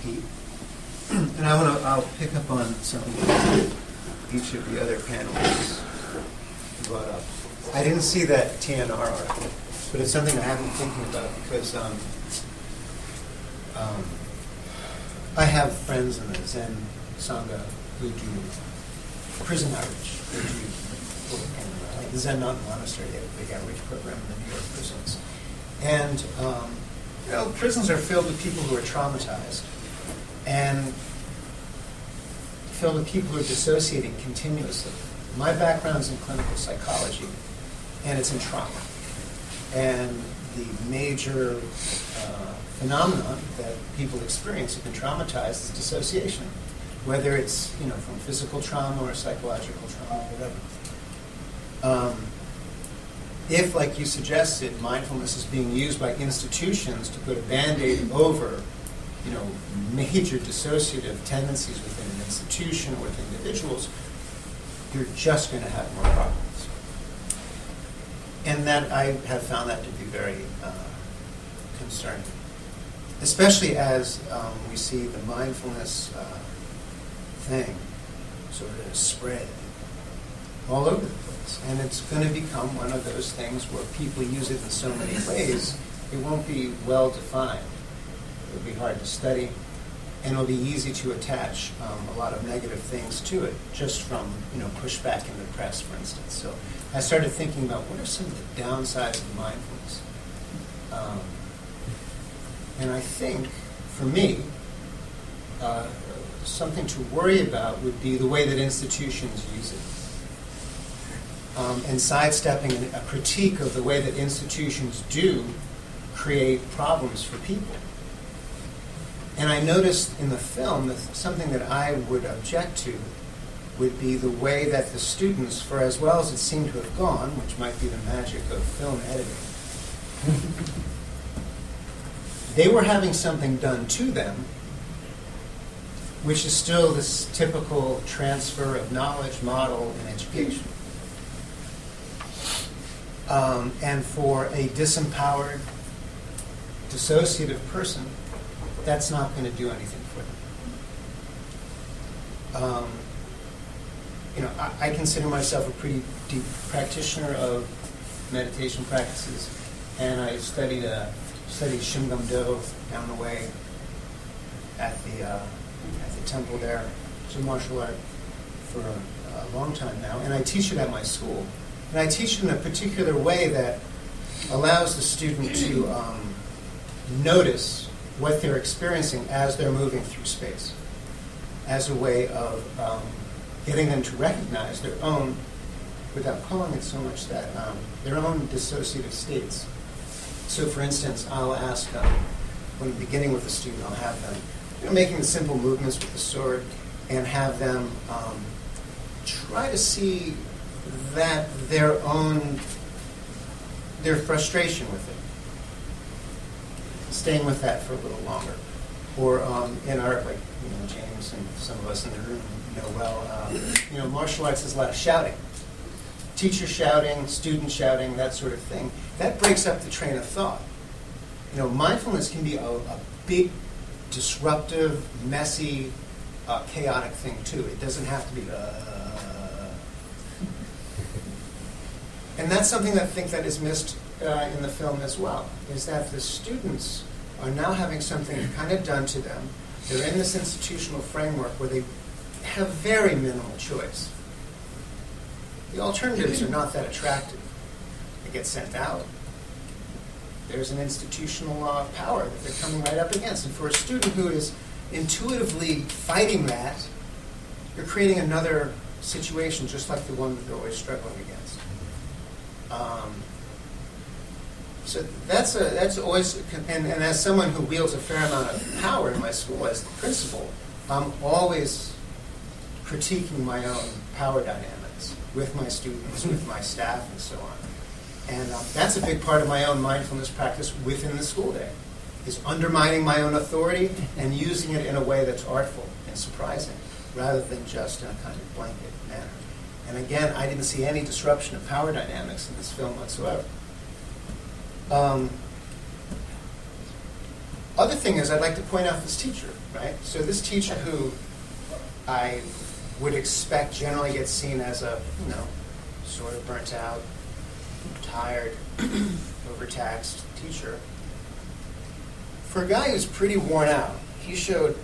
Pete. And I'll pick up on something that each of the other panelists brought up. I didn't see that TNR article, but it's something I have been thinking about because I have friends in the Zen Sangha who do prison outreach. They do work in the Zen Mountain Monastery. They have a big outreach program in the New York prisons. And, prisons are filled with people who are traumatized and filled with people who are dissociating continuously. My background's in clinical psychology, and it's in trauma. And the major phenomenon that people experience who've been traumatized is dissociation, whether it's from physical trauma or psychological trauma or whatever. If, like you suggested, mindfulness is being used by institutions to put a Band-Aid over major dissociative tendencies within an institution or with individuals, you're just going to have more problems. And that I have found that to be very concerning, especially as we see the mindfulness thing sort of spread all over the place. And it's going to become one of those things where people use it in so many ways, it won't be well defined. It'll be hard to study, and it'll be easy to attach a lot of negative things to it, just from pushback in the press, for instance. So I started thinking about what are some of the downsides of mindfulness. And I think, for me, something to worry about would be the way that institutions use it. And sidestepping a critique of the way that institutions do create problems for people. And I noticed in the film that something that I would object to would be the way that the students, for as well as it seemed to have gone, which might be the magic of film editing, they were having something done to them, which is still this typical transfer of knowledge model in education. And for a disempowered, dissociative person, that's not going to do anything for them. I consider myself a pretty deep practitioner of meditation practices, and I studied Shimgum Do down the way at the temple there. It's a martial art for a long time now, and I teach it at my school. And I teach it in a particular way that allows the student to notice what they're experiencing as they're moving through space, as a way of getting them to recognize their own, without calling it so much that, their own dissociative states. So for instance, I'll ask, when beginning with a student, I'll have them making the simple movements with the sword and have them try to see that their frustration with it, staying with that for a little longer. Or in art, like James and some of us in the room know well, martial arts is a lot of shouting. Teacher shouting, student shouting, that sort of thing. That breaks up the train of thought. Mindfulness can be a big, disruptive, messy, chaotic thing too. It doesn't have to be And that's something that I think that is missed in the film as well, is that the students are now having something kind of done to them. They're in this institutional framework where they have very minimal choice. The alternatives are not that attractive. They get sent out. There's an institutional law of power that they're coming right up against. And for a student who is intuitively fighting that, you're creating another situation just like the one that they're always struggling against. So that's always, and as someone who wields a fair amount of power in my school as the principal, I'm always critiquing my own power dynamics with my students, with my staff, and so on. And that's a big part of my own mindfulness practice within the school day, is undermining my own authority and using it in a way that's artful and surprising, rather than just in a kind of blanket manner. And again, I didn't see any disruption of power dynamics in this film whatsoever. Other thing is, I'd like to point out this teacher, right? So this teacher who I would expect generally gets seen as a, sort of burnt out, tired, overtaxed teacher. For a guy who's pretty worn out, he showed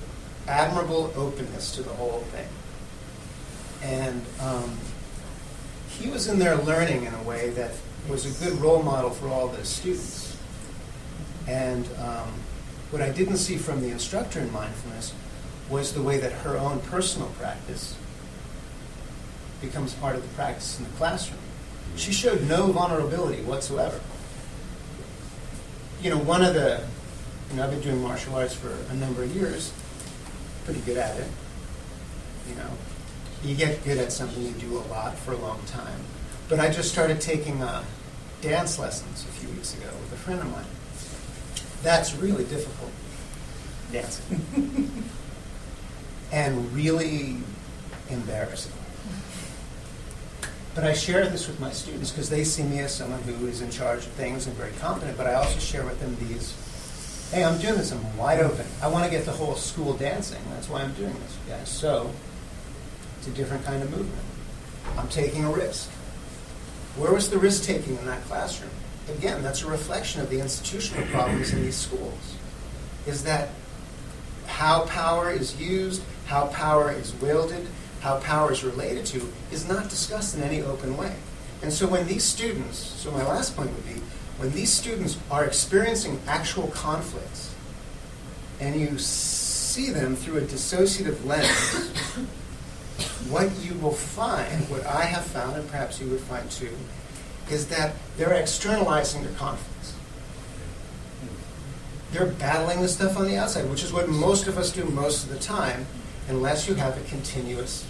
admirable openness to the whole thing. And he was in there learning in a way that was a good role model for all the students. And what I didn't see from the instructor in mindfulness was the way that her own personal practice becomes part of the practice in the classroom. She showed no vulnerability whatsoever. One of the, I've been doing martial arts for a number of years, pretty good at it. You get good at something you do a lot for a long time. But I just started taking dance lessons a few weeks ago with a friend of mine. That's really difficult, dancing. And really embarrassing. But I share this with my students because they see me as someone who is in charge of things and very competent, but I also share with them these, hey, I'm doing this, I'm wide open. I want to get the whole school dancing. That's why I'm doing this, guys. So, it's a different kind of movement. I'm taking a risk. Where was the risk-taking in that classroom? Again, that's a reflection of the institutional problems in these schools. Is that how power is used, how power is wielded, how power is related to, is not discussed in any open way. And so when these students, so my last point would be, when these students are experiencing actual conflicts, and you see them through a dissociative lens, what you will find, what I have found, and perhaps you would find too, is that they're externalizing their conflicts. They're battling the stuff on the outside, which is what most of us do most of the time, unless you have a continuous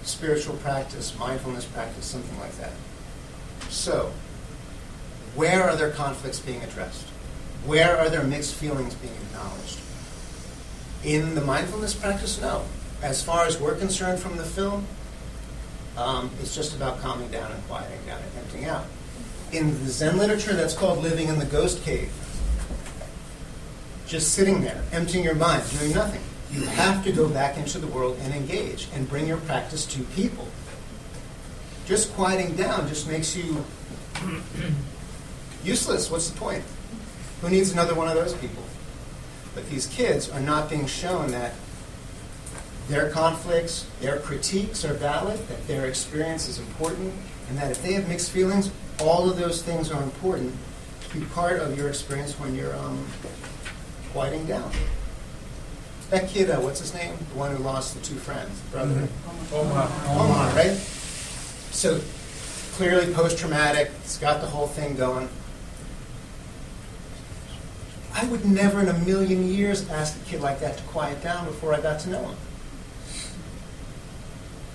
spiritual practice, mindfulness practice, something like that. So, where are their conflicts being addressed? Where are their mixed feelings being acknowledged? In the mindfulness practice, no. As far as we're concerned from the film, it's just about calming down and quieting down and emptying out. In the Zen literature, that's called living in the ghost cave. Just sitting there, emptying your mind, doing nothing. You have to go back into the world and engage and bring your practice to people. Just quieting down just makes you useless. What's the point? Who needs another one of those people? But these kids are not being shown that their conflicts, their critiques are valid, that their experience is important, and that if they have mixed feelings, all of those things are important to be part of your experience when you're quieting down. That kid, what's his name? The one who lost the two friends, the brother. Omar, right? So clearly post-traumatic, it's got the whole thing going. I would never in a million years ask a kid like that to quiet down before I got to know him.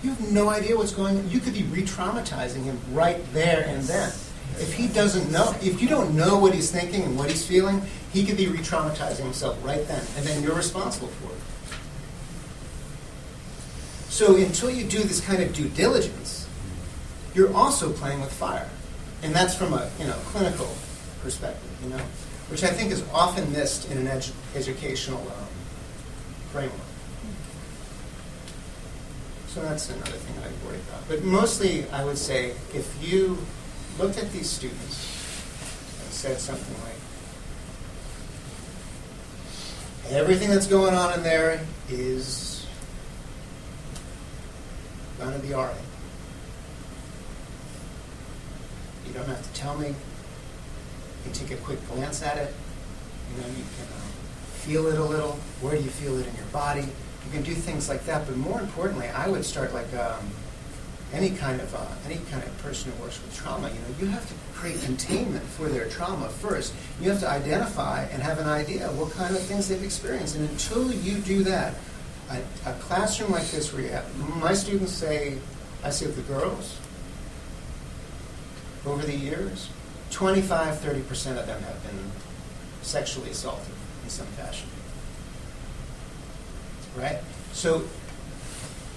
You have no idea what's going on. You could be re-traumatizing him right there and then. If he doesn't know, if you don't know what he's thinking and what he's feeling, he could be re-traumatizing himself right then, and then you're responsible for it. So until you do this kind of due diligence, you're also playing with fire. And that's from a clinical perspective, which I think is often missed in an educational framework. So that's another thing I worry about. But mostly, I would say, if you looked at these students and said something like, everything that's going on in there is going to be all right. You don't have to tell me. You can take a quick glance at it. You can feel it a little. Where do you feel it in your body? You can do things like that. But more importantly, I would start like any kind of person who works with trauma. You have to create containment for their trauma first. You have to identify and have an idea of what kind of things they've experienced. And until you do that, a classroom like this where you have, my students say, I see with the girls, over the years, 25-30% of them have been sexually assaulted in some fashion. Right? So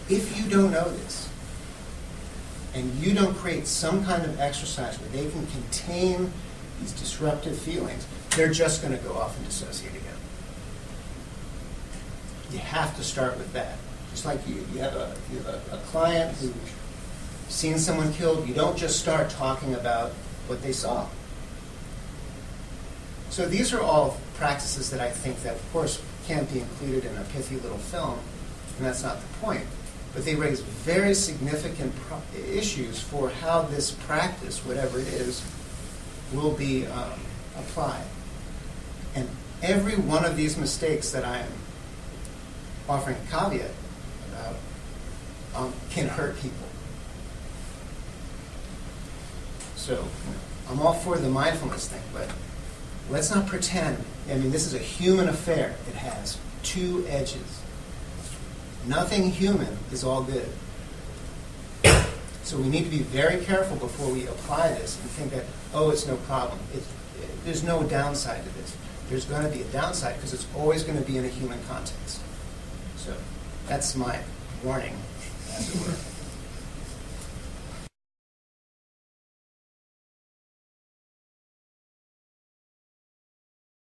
if you don't know this, and you don't create some kind of exercise where they can contain these disruptive feelings, they're just going to go off and dissociate again. You have to start with that. Just like you have a client who's seen someone killed, you don't just start talking about what they saw. So these are all practices that I think that, of course, can't be included in a pithy little film, and that's not the point. But they raise very significant issues for how this practice, whatever it is, will be applied. And every one of these mistakes that I am offering a caveat about can hurt people. So I'm all for the mindfulness thing, but let's not pretend. I mean, this is a human affair. It has two edges. Nothing human is all good. So we need to be very careful before we apply this and think that, oh, it's no problem. There's no downside to this. There's going to be a downside because it's always going to be in a human context. So that's my warning.